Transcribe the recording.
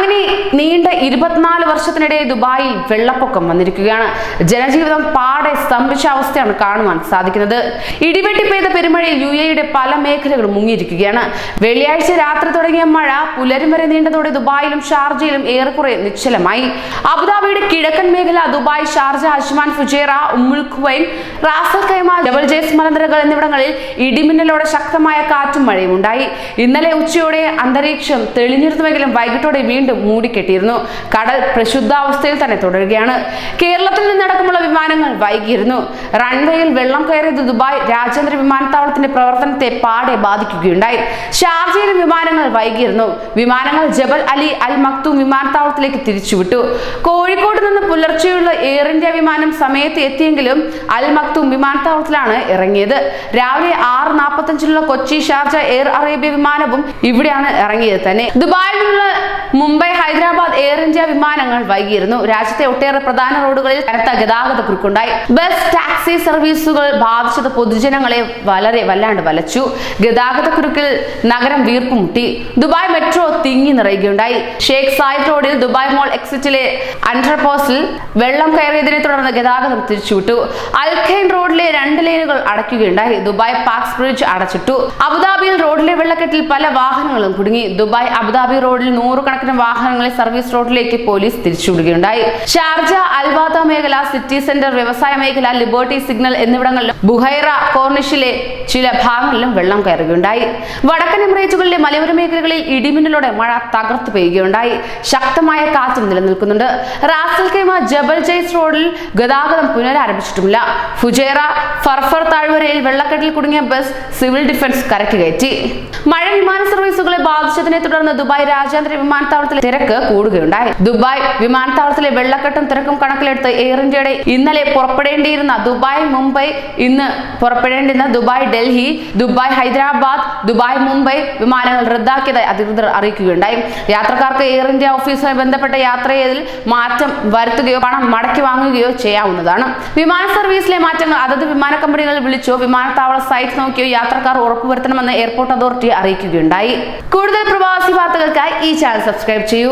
അങ്ങനെ നീണ്ട 24 വർഷത്തിനിടെ ദുബായിൽ വെള്ളപ്പൊക്കം വന്നിരിക്കുകയാണ്. ജനജീവിതം പാടെ സ്തംഭിച്ച അവസ്ഥയാണ് കാണുവാൻ സാധിക്കുന്നത്. ഇടിവെട്ടി പെയ്ത പെരുമഴയിൽ UAEയുടെ പല മേഖലകളും മുങ്ങിയിരിക്കുകയാണ്. വെള്ളിയാഴ്ച രാത്രി തുടങ്ങിയ മഴ പുലരും വരെ നീണ്ടതോടെ ദുബായിലും ഷാർജയിലും ഏറെക്കുറെ നിശ്ചലമായി. അബുദാബിയുടെ കിഴക്കൻ മേഖല ദുബായ്, ഷാർജ, അജ്മാൻ, ഫുജൈറ, ഉമ്മുൽ ഖുവൈൻ, റാസൽ ഖൈമ, ജബൽ ജൈസ് മലനിരകൾ എന്നിവിടങ്ങളിൽ ഇടിമിന്നലോടെ ശക്തമായ കാറ്റും മഴയും ഉണ്ടായി. ഇന്നലെ ഉച്ചയോടെ അന്തരീക്ഷം തെളിഞ്ഞിരുന്നുവെങ്കിലും വൈകിട്ടോടെ വീണ്ടും മൂടിക്കെട്ടിയിരുന്നു. കടൽ പ്രക്ഷുബ്ധാവസ്ഥയിൽ തന്നെ തുടരുകയാണ്. കേരളത്തിൽ നിന്നടക്കമുള്ള വിമാനങ്ങൾ വൈകിയിരുന്നു. റൺവേയിൽ വെള്ളം കയറിയത് ദുബായ് രാജ്യാന്തര വിമാനത്താവളത്തിന്റെ പ്രവർത്തനത്തെ പാടെ ബാധിക്കുകയുണ്ടായി. ഷാർജയിലും വിമാനങ്ങൾ വൈകിയിരുന്നു. വിമാനങ്ങൾ ജബൽ അലി അൽ മക്തൂം വിമാനത്താവളത്തിലേക്ക് തിരിച്ചുവിട്ടു. കോഴിക്കോട് നിന്ന് പുലർച്ചെയുള്ള എയർ ഇന്ത്യ വിമാനം സമയത്ത് എത്തിയെങ്കിലും അൽ മക്തൂം വിമാനത്താവളത്തിലാണ് ഇറങ്ങിയത്. രാവിലെ 6:45 കൊച്ചി ഷാർജ എയർ അറേബ്യ വിമാനവും ഇവിടെയാണ് ഇറങ്ങിയത് തന്നെ. ദുബായിൽ നിന്നുള്ള മുംബൈ, ഹൈദരാബാദ് എയർ ഇന്ത്യ വിമാനങ്ങൾ വൈകിയിരുന്നു. രാജ്യത്തെ ഒട്ടേറെ പ്രധാന റോഡുകളിൽ കനത്ത ഗതാഗത കുരുക്കുണ്ടായി. ബസ്, ടാക്സി സർവീസുകൾ ബാധിച്ചത് പൊതുജനങ്ങളെ വല്ലാണ്ട് വലച്ചു. ഗതാഗത കുരുക്കിൽ നഗരം വീർപ്പുമുട്ടി. ദുബായ് മെട്രോ തിങ്ങി നിറയുകയുണ്ടായി. ഷേഖ് സായിദ് റോഡിൽ ദുബായ് മോൾ എക്സിറ്റിലെ അണ്ടർപാസിൽ വെള്ളം കയറിയതിനെ തുടർന്ന് ഗതാഗതം തിരിച്ചുവിട്ടു. അൽഖൈൻ റോഡിലെ 2 ലെയിനുകൾ അടയ്ക്കുകയുണ്ടായി. ദുബായ് പാക്സ് ബ്രിഡ്ജ് അടച്ചിട്ടു. അബുദാബിയിൽ റോഡിലെ വെള്ളക്കെട്ടിൽ പല വാഹനങ്ങളും കുടുങ്ങി. ദുബായ് അബുദാബി റോഡിൽ 100 കണക്കിന് വാഹനങ്ങളെ സർവീസ് റോഡിലേക്ക് പോലീസ് തിരിച്ചുവിടുകയുണ്ടായി. ഷാർജ, അൽവാദ മേഖല, സിറ്റി സെന്റർ, വ്യവസായ മേഖല, ലിബർട്ടി സിഗ്നൽ എന്നിവിടങ്ങളിലും ബുഹൈറ കോർണിഷിലെ ചില ഭാഗങ്ങളിലും വെള്ളം കയറുകയുണ്ടായി. വടക്കൻ എമിറേറ്റുകളിലെ മലയോര മേഖലകളിൽ ഇടിമിന്നലോടെ മഴ തകർത്തു പെയ്യുകയുണ്ടായി. ശക്തമായ കാറ്റും നിലനിൽക്കുന്നുണ്ട്. റാസൽ ഖൈമ, ജബൽ ജൈസ് റോഡിൽ ഗതാഗതം പുനരാരംഭിച്ചിട്ടുമില്ല. ഫുജൈറ, ഫർഫർ താഴ്വരയിൽ വെള്ളക്കെട്ടിൽ കുടുങ്ങിയ ബസ് സിവിൽ ഡിഫൻസ് കരയ്ക്ക് കയറ്റി. മഴ വിമാന സർവീസുകളെ ബാധിച്ചതിനെ തുടർന്ന് ദുബായ് രാജ്യാന്തര വിമാനത്താവളത്തിലെ തിരക്ക് കൂടുകയുണ്ടായി. ദുബായ് വിമാനത്താവളത്തിലെ വെള്ളക്കെട്ടും തിരക്കും കണക്കിലെടുത്ത് എയർ ഇന്ത്യയുടെ ഇന്നലെ പുറപ്പെടേണ്ടിയിരുന്ന ദുബായ് മുംബൈ, ഇന്ന് പുറപ്പെടേണ്ടിരുന്ന Dubai Delhi, Dubai Hyderabad, Dubai Mumbai വിമാനങ്ങൾ റദ്ദാക്കിയതായി അധികൃതർ അറിയിക്കുകയുണ്ടായി. യാത്രക്കാർക്ക് എയർ ഇന്ത്യ ഓഫീസുമായി ബന്ധപ്പെട്ട യാത്രയിൽ മാറ്റം വരുത്തുകയോ പണം മടക്കി വാങ്ങുകയോ ചെയ്യാവുന്നതാണ്. വിമാന സർവീസിലെ മാറ്റങ്ങൾ അതത് വിമാന കമ്പനികളിൽ വിളിച്ചോ വിമാനത്താവള സൈറ്റ് നോക്കിയോ യാത്രക്കാർ ഉറപ്പുവരുത്തണമെന്ന് എയർപോർട്ട് അതോറിറ്റി അറിയിക്കുകയുണ്ടായി. കൂടുതൽ പ്രവാസി വാർത്തകൾക്കായി ഈ ചാനൽ സബ്സ്ക്രൈബ് ചെയ്യൂ.